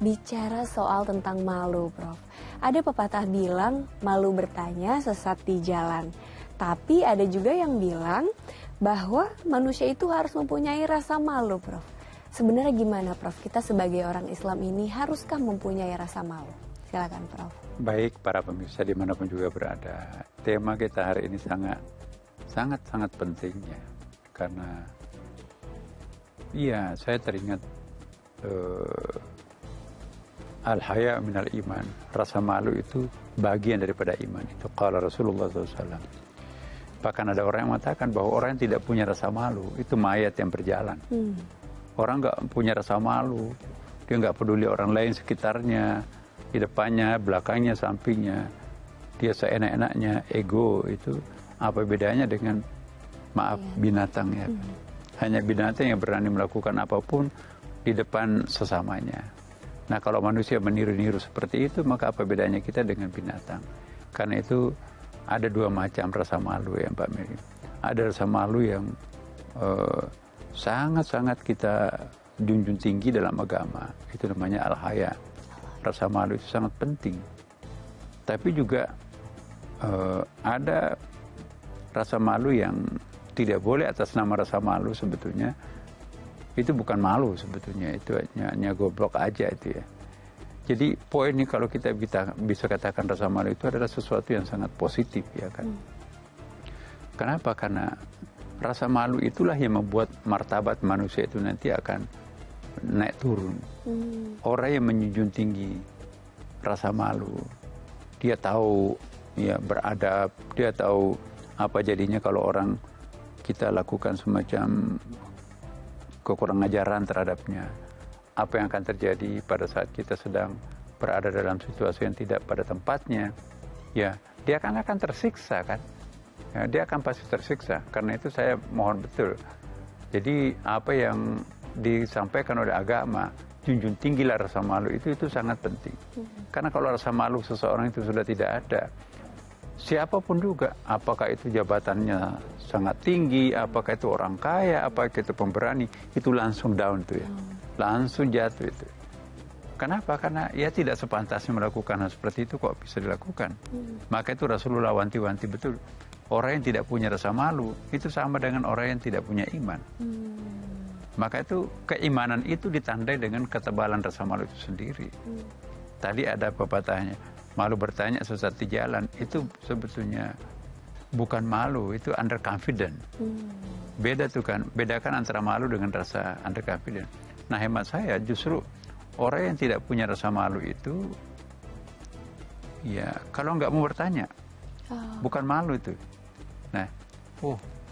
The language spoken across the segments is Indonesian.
Bicara soal tentang malu, Prof. Ada pepatah bilang malu bertanya sesat di jalan. Tapi ada juga yang bilang bahwa manusia itu harus mempunyai rasa malu, Prof. Sebenarnya gimana, Prof? Kita sebagai orang Islam ini haruskah mempunyai rasa malu? Silakan, Prof. Baik, para pemirsa dimanapun juga berada. Tema kita hari ini sangat penting ya. Karena saya teringat al-haya minal iman. Rasa malu itu bagian daripada iman. Itu qala Rasulullah SAW. Bahkan ada orang yang mengatakan bahwa orang yang tidak punya rasa malu itu mayat yang berjalan. Orang nggak punya rasa malu, dia nggak peduli orang lain sekitarnya, di depannya, belakangnya, sampingnya, dia seenak-enaknya, ego itu apa bedanya dengan binatang ya? Hanya binatang yang berani melakukan apapun di depan sesamanya. Nah, kalau manusia meniru-niru seperti itu, maka apa bedanya kita dengan binatang? Karena itu ada dua macam rasa malu ya Mbak Mary. Ada rasa malu yang sangat kita junjung tinggi dalam agama. Itu namanya al-haya. Rasa malu itu sangat penting. Tapi juga ada rasa malu yang tidak boleh atas nama rasa malu sebetulnya. Itu bukan malu sebetulnya, itu hanya goblok aja itu ya. Jadi poin ini kalau kita bisa katakan rasa malu itu adalah sesuatu yang sangat positif ya kan. Kenapa? Karena rasa malu itulah yang membuat martabat manusia itu nanti akan naik turun. Orang yang menjunjung tinggi rasa malu, dia tahu ya beradab, dia tahu apa jadinya kalau orang kita lakukan semacam kekurangan ajaran terhadapnya. Apa yang akan terjadi pada saat kita sedang berada dalam situasi yang tidak pada tempatnya, ya dia akan tersiksa kan. Ya, dia akan pasti tersiksa. Karena itu saya mohon betul. Jadi apa yang disampaikan oleh agama, junjung tinggilah rasa malu itu sangat penting. Karena kalau rasa malu seseorang itu sudah tidak ada, siapapun juga, apakah itu jabatannya sangat tinggi, apakah itu orang kaya, apakah itu pemberani, itu langsung down tuh ya. Langsung jatuh itu. Kenapa? Karena ya tidak sepantasnya melakukan hal seperti itu kok bisa dilakukan. Maka itu Rasulullah wanti-wanti betul. Orang yang tidak punya rasa malu itu sama dengan orang yang tidak punya iman. Maka itu keimanan itu ditandai dengan ketebalan rasa malu itu sendiri. Tadi ada pepatahnya, malu bertanya sesat di jalan, itu sebetulnya bukan malu, itu underconfident. Beda tuh kan, bedakan antara malu dengan rasa underconfident. Nah hemat saya justru orang yang tidak punya rasa malu itu, ya kalau nggak mau bertanya, bukan malu itu. Nah,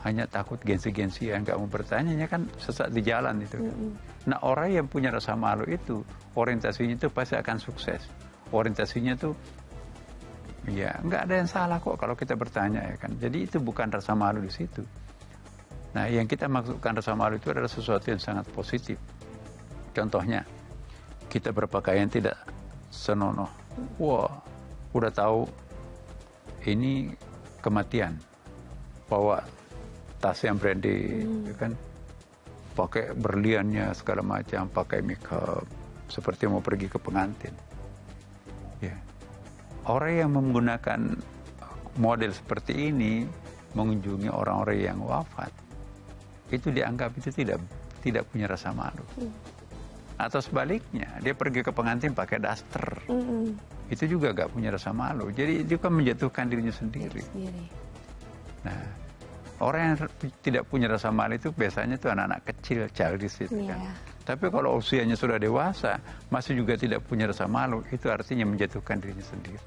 hanya takut gengsi-gengsian, nggak mau bertanya, kan sesat di jalan itu. Nah orang yang punya rasa malu itu, orientasinya itu pasti akan sukses. Orientasinya tuh, ya nggak ada yang salah kok kalau kita bertanya ya kan. Jadi itu bukan rasa malu di situ. Nah yang kita maksudkan rasa malu itu adalah sesuatu yang sangat positif. Contohnya, kita berpakaian tidak senonoh. Wah, udah tahu ini kematian. Bawa tas yang branded, ya kan? Pakai berliannya segala macam, pakai makeup, seperti mau pergi ke pengantin. Ya. Orang yang menggunakan model seperti ini mengunjungi orang-orang yang wafat, itu dianggap itu tidak punya rasa malu. Atau sebaliknya, dia pergi ke pengantin pakai daster, itu juga gak punya rasa malu. Jadi dia kan menjatuhkan dirinya sendiri. Nah, orang yang tidak punya rasa malu itu biasanya tuh anak-anak kecil, childish itu kan. Tapi kalau usianya sudah dewasa, masih juga tidak punya rasa malu, itu artinya menjatuhkan dirinya sendiri.